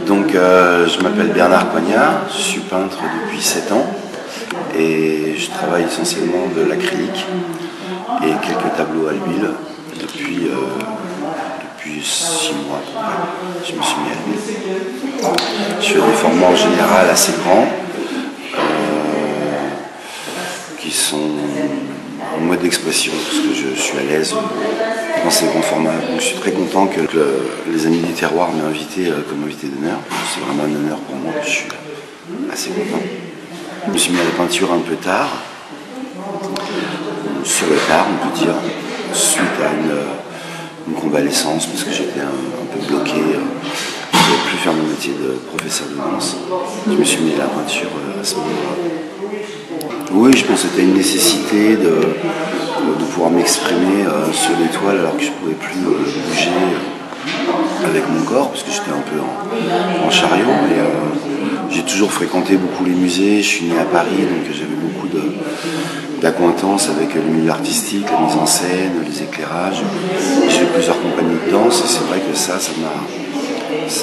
Donc je m'appelle Bernard Coignard, je suis peintre depuis 7 ans et je travaille essentiellement de l'acrylique et quelques tableaux à l'huile depuis 6 mois à peu près. Je me suis mis à l'huile. Je fais des formats en général assez grands qui sont en mode d'expression parce que je suis à l'aise dans ces grands formats. Donc je suis très content que les Amis du Terroir m'aient invité comme invité d'honneur. C'est vraiment un honneur pour moi, je suis assez content. Je me suis mis à la peinture un peu tard, sur le tard on peut dire, suite à une convalescence parce que j'étais un peu bloqué. Je ne pouvais plus faire mon métier de professeur de danse. Je me suis mis à la peinture à ce moment-là. Oui, je pense que c'était une nécessité de pouvoir m'exprimer sur les toiles alors que je ne pouvais plus bouger avec mon corps parce que j'étais un peu en chariot. J'ai toujours fréquenté beaucoup les musées, je suis né à Paris donc j'avais beaucoup d'acquaintance avec le milieu artistique, la mise en scène, les éclairages. J'ai fait plusieurs compagnies de danse et c'est vrai que ça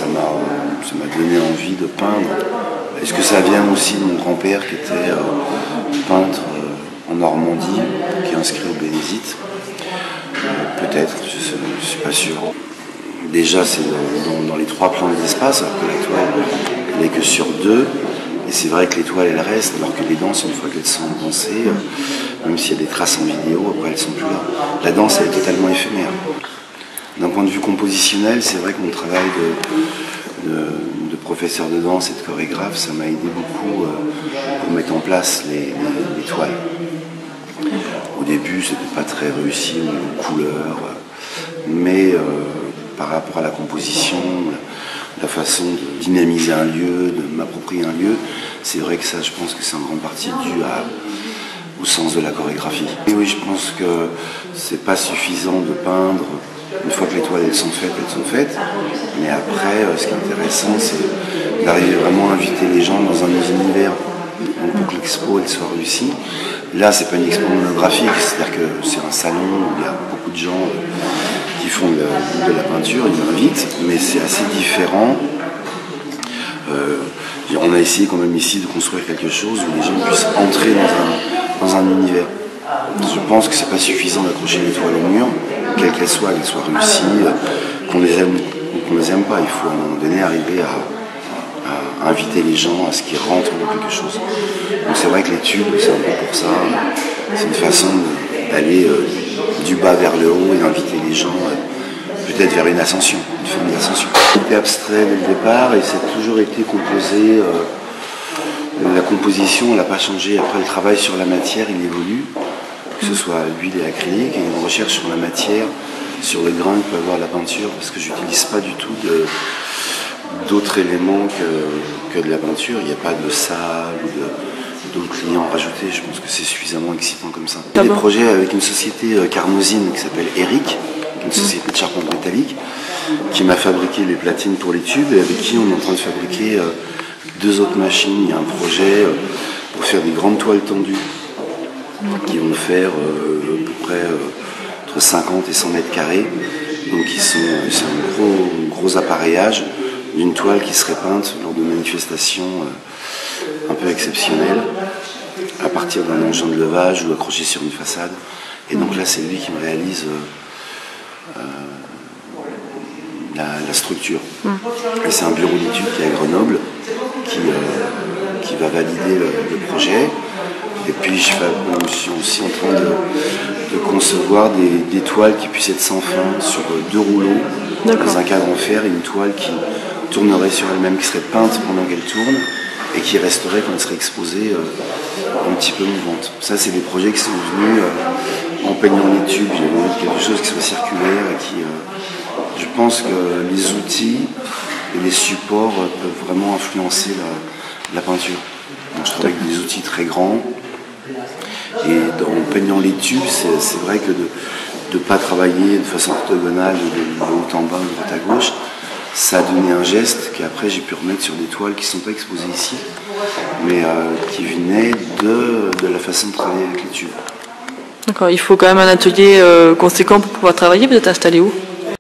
m'a donné envie de peindre. Est-ce que ça vient aussi de mon grand-père qui était peintre en Normandie, qui est inscrit au Bénédite? Peut-être, je ne suis pas sûr. Déjà, c'est dans les 3 plans de l'espace, alors que la toile n'est que sur 2. Et c'est vrai que les toiles, elles restent, alors que les danses, une fois qu'elles sont dansées, même s'il y a des traces en vidéo, après elles sont plus là. La danse, elle est totalement éphémère. D'un point de vue compositionnel, c'est vrai que mon travail de professeur de danse et de chorégraphe, ça m'a aidé beaucoup pour mettre en place les toiles. Au début, c'était pas très réussi au niveau couleur, mais par rapport à la composition, la façon de dynamiser un lieu, de m'approprier un lieu, c'est vrai que ça, je pense que c'est en grande partie dû au sens de la chorégraphie. Et oui, je pense que c'est pas suffisant de peindre. Une fois que les toiles elles sont faites. Mais après, ce qui est intéressant, c'est d'arriver vraiment à inviter les gens dans un univers. Donc pour que l'expo elle soit réussie. Là, c'est pas une expo monographique, c'est-à-dire que c'est un salon où il y a beaucoup de gens qui font de la peinture, ils m'invitent, mais c'est assez différent. On a essayé quand même ici de construire quelque chose où les gens puissent entrer dans un univers. Je pense que c'est pas suffisant d'accrocher les toiles au mur, quelles qu'elles soient réussies, qu'on les aime ou qu'on les aime pas. Il faut à un moment donné arriver à inviter les gens à ce qu'ils rentrent dans quelque chose. Donc c'est vrai que les tubes, c'est un peu pour ça. C'est une façon d'aller du bas vers le haut et d'inviter les gens peut-être vers une ascension, une forme d'ascension. C'était abstrait dès le départ et ça a toujours été composé. La composition, elle n'a pas changé. Après, le travail sur la matière, il évolue, que ce soit l'huile et l'acrylique, et une recherche sur la matière, sur le grain que peut avoir la peinture, parce que je n'utilise pas du tout d'autres éléments que de la peinture. Il n'y a pas de sable ou d'autres clients rajoutés. Je pense que c'est suffisamment excitant comme ça. J'ai des projets avec une société carnosine qui s'appelle Eric, une société de charpente métallique, qui m'a fabriqué les platines pour les tubes et avec qui on est en train de fabriquer 2 autres machines. Il y a un projet pour faire des grandes toiles tendues qui vont faire à peu près entre 50 et 100 mètres carrés. Donc c'est un gros appareillage d'une toile qui serait peinte lors de manifestations un peu exceptionnelles à partir d'un engin de levage ou accroché sur une façade. Et donc là c'est lui qui me réalise la structure. Et c'est un bureau d'études qui est à Grenoble qui va valider le projet. Et puis je suis aussi en train de concevoir des toiles qui puissent être sans fin sur 2 rouleaux dans un cadre en fer et une toile qui tournerait sur elle-même, qui serait peinte pendant qu'elle tourne et qui resterait quand elle serait exposée un petit peu mouvante. Ça c'est des projets qui sont venus en peignant les tubes. J'avais envie de quelque chose qui soit circulaire et qui... je pense que les outils et les supports peuvent vraiment influencer la peinture. Donc je travaille avec des outils très grands et en peignant les tubes, c'est vrai que de ne pas travailler de façon orthogonale, de haut en bas, de droite à gauche, ça a donné un geste qu'après j'ai pu remettre sur des toiles qui ne sont pas exposées ici, mais qui venaient de la façon de travailler avec les tubes. D'accord, il faut quand même un atelier conséquent pour pouvoir travailler. Vous êtes installé où ?